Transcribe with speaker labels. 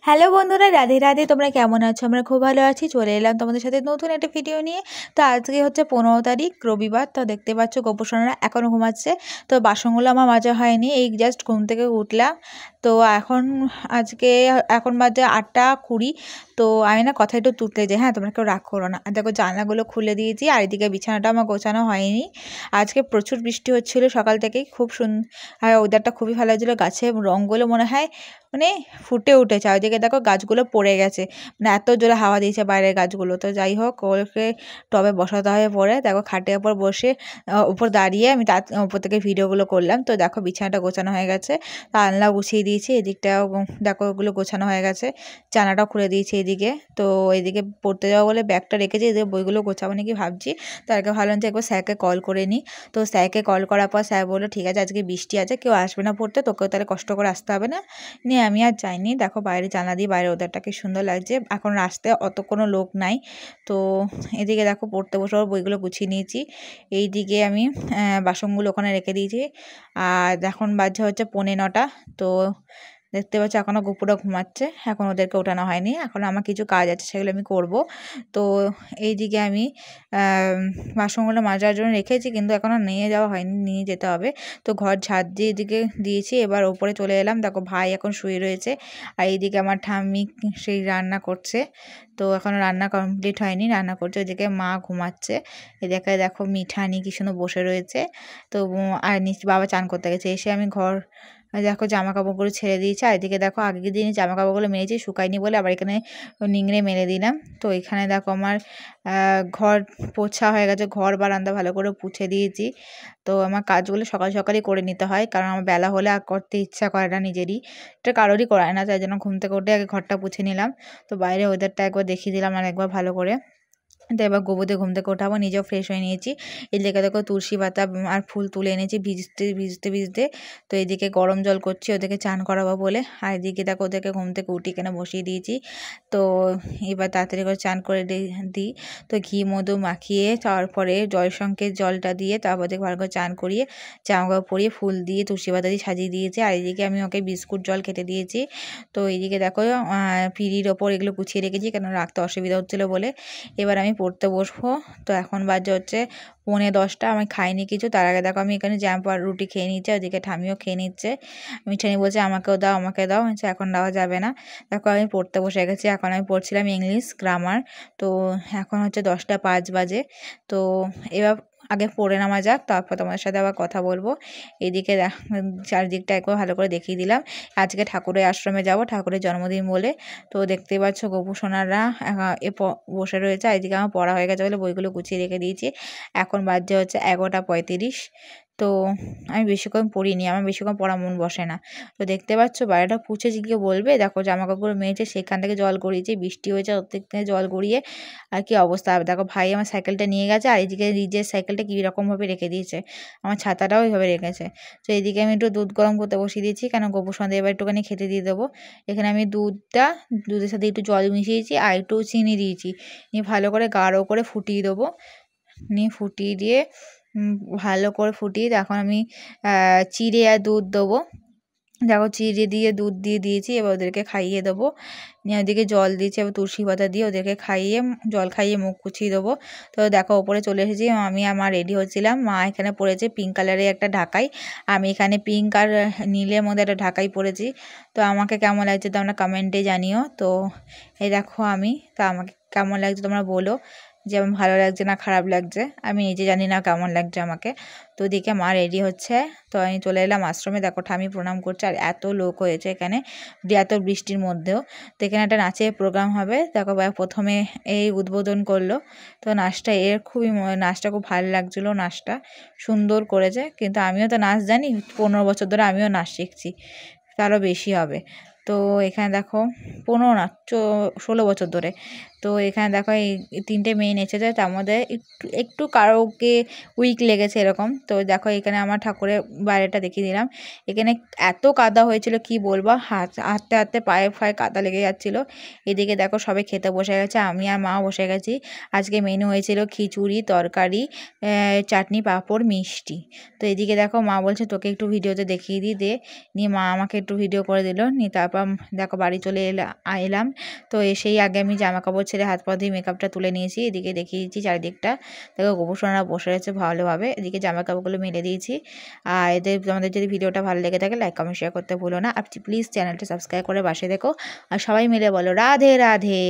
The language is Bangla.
Speaker 1: হ্যালো বন্ধুরা, রাধে রাধে। তোমরা কেমন আছো? আমরা খুব ভালো আছি। চলে এলাম তোমাদের সাথে নতুন একটা ভিডিও নিয়ে। তো আজকে হচ্ছে 15 তারিখ, রবিবার। তো দেখতে পাচ্ছ গোপুসোনারা এখনও ঘুমাচ্ছে। তো বাসনগুলো আমার মাজা হয়নি, এই জাস্ট ঘুম থেকে উঠলাম। তো এখন বাজে 8টা 20। তো আমি না কথা একটু তুলতে যাই, হ্যাঁ, তোমরা কেউ রাগ করো না। আর দেখো জানলাগুলো খুলে দিয়েছি, আর এদিকে বিছানাটা আমার গোছানো হয়নি। আজকে প্রচুর বৃষ্টি হচ্ছিল সকাল থেকেই, আর ওয়েদারটা খুবই ভালো হয়েছিল। গাছের রঙগুলো মনে হয় মানে ফুটে উঠেছে। আর ওইদিকে দেখো গাছগুলো পড়ে গেছে, মানে এত জোরে হাওয়া দিয়েছে বাইরের গাছগুলো। তো যাই হোক, ওকে টবে বসাতে হবে পরে। দেখো খাটের উপর বসে উপর দাঁড়িয়ে আমি তার উপর থেকে ভিডিওগুলো করলাম। তো দেখো বিছানাটা গোছানো হয়ে গেছে, আলনা গুছিয়ে দিয়েছি, এদিকটাও দেখো ওগুলো গোছানো হয়ে গেছে, জানাটাও খুলে দিয়েছি এদিকে। তো এদিকে পড়তে যাবো বলে ব্যাগটা রেখেছি, এদিকে বইগুলো গোছাবো নাকি ভাবছি। তার আগে ভাবলাম যে একবার স্যারকে কল করে নিই। তো স্যারকে কল করার পর স্যার বললো ঠিক আছে, আজকে বৃষ্টি আছে, কেউ আসবে না পড়তে, তোকেও তাহলে কষ্ট করে আসতে হবে না। নিয়ে আমি আর যাইনি। দেখো বাইরে জানলা দিয়ে বাইরে ওদেরটা কি সুন্দর লাগছে, এখন রাস্তায় অত কোনো লোক নাই। তো এদিকে দেখো পড়তে বসে বইগুলো গুছিয়ে নিয়েছি। এইদিকে আমি বাসনগুলো ওখানে রেখে দিয়েছি। আর এখন বাজে হচ্ছে 9:45। তো দেখতে পাচ্ছি এখনও গপুরা ঘুমাচ্ছে, এখন ওদেরকে ওঠানো হয়নি। এখন আমার কিছু কাজ আছে, সেগুলো আমি করব। তো এইদিকে আমি বাসনগুলো মাজার জন্য রেখেছি, কিন্তু এখনও নিয়ে যাওয়া হয়নি, নিয়ে যেতে হবে। তো ঘর ঝাড় দিয়ে এদিকে দিয়েছি, এবার ওপরে চলে এলাম। দেখো ভাই এখন শুয়ে রয়েছে, আর এইদিকে আমার ঠাম্মি সেই রান্না করছে। তো এখনও রান্না কমপ্লিট হয়নি, রান্না করছে। ওইদিকে মা ঘুমাচ্ছে। এদিকে দেখো মিঠানি কি সুন্দর বসে রয়েছে। তো আর বাবা চান করতে গেছে। এসে আমি দেখো জামা কাপড়গুলো ছেড়ে দিয়েছি। আর এদিকে দেখো আগের দিনই জামা কাপড়গুলো মেলেছি, শুকায়নি বলে আবার এখানে নিংড়ে মেলে দিলাম। তো এখানে দেখো আমার ঘর পোছা হয়ে গেছে, ঘর বারান্দা ভালো করে পুছে দিয়েছি। তো আমার কাজগুলো সকাল সকালই করে নিতে হয়, কারণ আমার বেলা হলে আর করতে ইচ্ছা করে না নিজেরই, এটা কারোরই করায় না। তাই জন্য ঘুম থেকে উঠে আগে ঘরটা পুছে নিলাম। তো বাইরে ওয়েদারটা একবার দেখিয়ে দিলাম আর একবার ভালো করে। তো এবার গোবরদের ঘুম থেকে ওঠাবো, নিজেও ফ্রেশ হয়ে নিয়েছি। এদিকে দেখো তুলসী পাতা আর ফুল তুলে এনেছি ভিজতে ভিজতে ভিজতে। তো এদিকে গরম জল করছি ওদেরকে চান করাবো বলে। আর এদিকে দেখো ওদেরকে ঘুম থেকে উঠি কেন বসিয়ে দিয়েছি। তো এবার তাড়াতাড়ি করে চান করে দিই। তো ঘি মধু মাখিয়ে তারপরে জয়শঙ্কের জলটা দিয়ে তারপর দেখে ভালো করে চান করিয়ে জামা কাপড় পরিয়ে ফুল দিয়ে তুলসী পাতা দিয়ে সাজিয়ে দিয়েছি। আর এদিকে আমি ওকে বিস্কুট জল খেতে দিয়েছি। তো এইদিকে দেখো পিঁড়ির ওপর এগুলো গুছিয়ে রেখেছি, কেন রাখতে অসুবিধা হচ্ছিলো বলে। এবার আমি পড়তে বসবো। তো এখন বাজে হচ্ছে 9:45। আমি খাইনি কিছু, তার আগে দেখো আমি এখানে জ্যাম আর রুটি খেয়ে নিচ্ছি, ওদিকে ঠামিও খেয়ে নিচ্ছে। মিঠানি বলছে আমাকেও দাও আমাকে দাও, আচ্ছা এখন দেওয়া যাবে না। দেখো আমি পড়তে বসে গেছি, এখন আমি পড়ছিলাম ইংলিশ গ্রামার। তো এখন হচ্ছে 10টা 5 বাজে। তো এবার আগে পড়ে নেওয়া যাক, তারপর তোমার সাথে আবার কথা বলবো। এইদিকে চারিদিকটা একবার ভালো করে দেখিয়ে দিলাম। আজকে ঠাকুরের আশ্রমে যাব, ঠাকুরের জন্মদিন বলে। তো দেখতেই পাচ্ছ গোপুসোনারা বসে রয়েছে। আর এদিকে আমার পড়া হয়ে গেছে বলে বইগুলো গুছিয়ে রেখে দিয়েছি। এখন বাজে হচ্ছে 11টা 35। তো আমি বেশিক্ষণ পড়িনি, আমার বেশিক্ষণ পড়া মন বসে না। তো দেখতে পাচ্ছ বাইরেটা পুছেছি, গিয়ে বলবে দেখো জামা কাপড় মেয়েছে, সেখান থেকে জল গড়িয়েছে, বৃষ্টি হয়েছে, ওর থেকে জল গড়িয়ে আর কি অবস্থা হবে। দেখো ভাই আমার সাইকেলটা নিয়ে গেছে, আর এদিকে নিজের সাইকেলটা কীরকমভাবে রেখে দিয়েছে, আমার ছাতাটাও ওইভাবে রেখেছে। তো এইদিকে আমি একটু দুধ গরম করতে বসিয়ে দিয়েছি, কেন গোপুর সন্ধ্যে এবার একটুখানি খেতে দিয়ে দেবো। এখানে আমি দুধের সাথে একটু জল মিশিয়েছি আর একটু চিনি দিয়েছি, নিয়ে ভালো করে গাঢ় করে ফুটিয়ে দেবো। নিয়ে ফুটিয়ে দিয়ে ভালো করে ফুটিয়ে এখন আমি চিড়ে আর দুধ দেবো। দেখো চিড়ে দিয়ে দুধ দিয়ে দিয়েছি, এবার ওদেরকে খাইয়ে দেবো। নিয়ে ওদিকে জল দিয়েছি, এবার তুলসী পাতা দিয়ে ওদেরকে খাইয়ে জল খাইয়ে মুখ কুচিয়ে দেবো। তো দেখো ওপরে চলে এসেছি, আমি আমার রেডি হচ্ছিলাম। মা এখানে পরেছে পিঙ্ক কালারের একটা ঢাকাই, আমি এখানে পিঙ্ক আর নীলের মধ্যে একটা ঢাকাই পরেছি। তো আমাকে কেমন লাগছে তোমরা কমেন্টে জানিও। তো এই দেখো আমাকে কেমন লাগছে তোমরা বলো, যে আমার ভালো লাগছে না খারাপ লাগছে, আমি নিজে জানি না কেমন লাগছে আমাকে। তো ওদিকে মা রেডি হচ্ছে। তো আমি চলে এলাম আশ্রমে। দেখো ঠামি প্রণাম করছে, আর এত লোক হয়েছে এখানে এত বৃষ্টির মধ্যেও। তো এখানে একটা নাচের প্রোগ্রাম হবে। দেখো প্রথমে এই উদ্বোধন করলো। তো নাচটা খুব ভালো লাগছিলো, নাচটা সুন্দর করেছে। কিন্তু আমিও তো নাচ জানি, 15 বছর ধরে আমিও নাচ শিখছি, তারও বেশি হবে। তো এখানে দেখো 15 না 16 বছর ধরে। তো এখানে দেখো এই 3টে মেয়ে নেচেছে, তার মধ্যে একটু একটু কারোকে উইক লেগেছে এরকম। তো দেখো এখানে আমার ঠাকুরের বাইরেটা দেখিয়ে দিলাম। এখানে এত কাদা হয়েছিল কি বলবো, হাঁটতে হাঁটতে পায়ে ফায়ে কাদা লেগে যাচ্ছিলো। এদিকে দেখো সবাই খেতে বসে গেছে, আমি আর মা বসে গেছি। আজকে মেনু হয়েছিল খিচুড়ি, তরকারি, চাটনি, পাঁপড়, মিষ্টি। তো এদিকে দেখো মা বলছে তোকে একটু ভিডিওতে দেখিয়ে দিই দে। নিয়ে মা আমাকে একটু ভিডিও করে দিল, নিয়ে তারপর তারপর দেখো বাড়ি চলে এলাম। তো এসেই আগে আমি জামা কাপড় ছেড়ে হাত পা দিয়ে মেকআপটা তুলে নিয়েছি। এদিকে দেখিয়ে দিচ্ছি চারিদিকটা। দেখো গোপুসোনারা বসে রয়েছে ভালোভাবে। এদিকে জামা কাপড়গুলো মেলে দিয়েছি। আর তোমাদের যদি ভিডিওটা ভালো লেগে থাকে লাইক কমেন্ট শেয়ার করতে ভুলো না। আর প্লিজ চ্যানেলটা সাবস্ক্রাইব করে পাশে দেখো। আর সবাই মিলে বলো রাধে রাধে।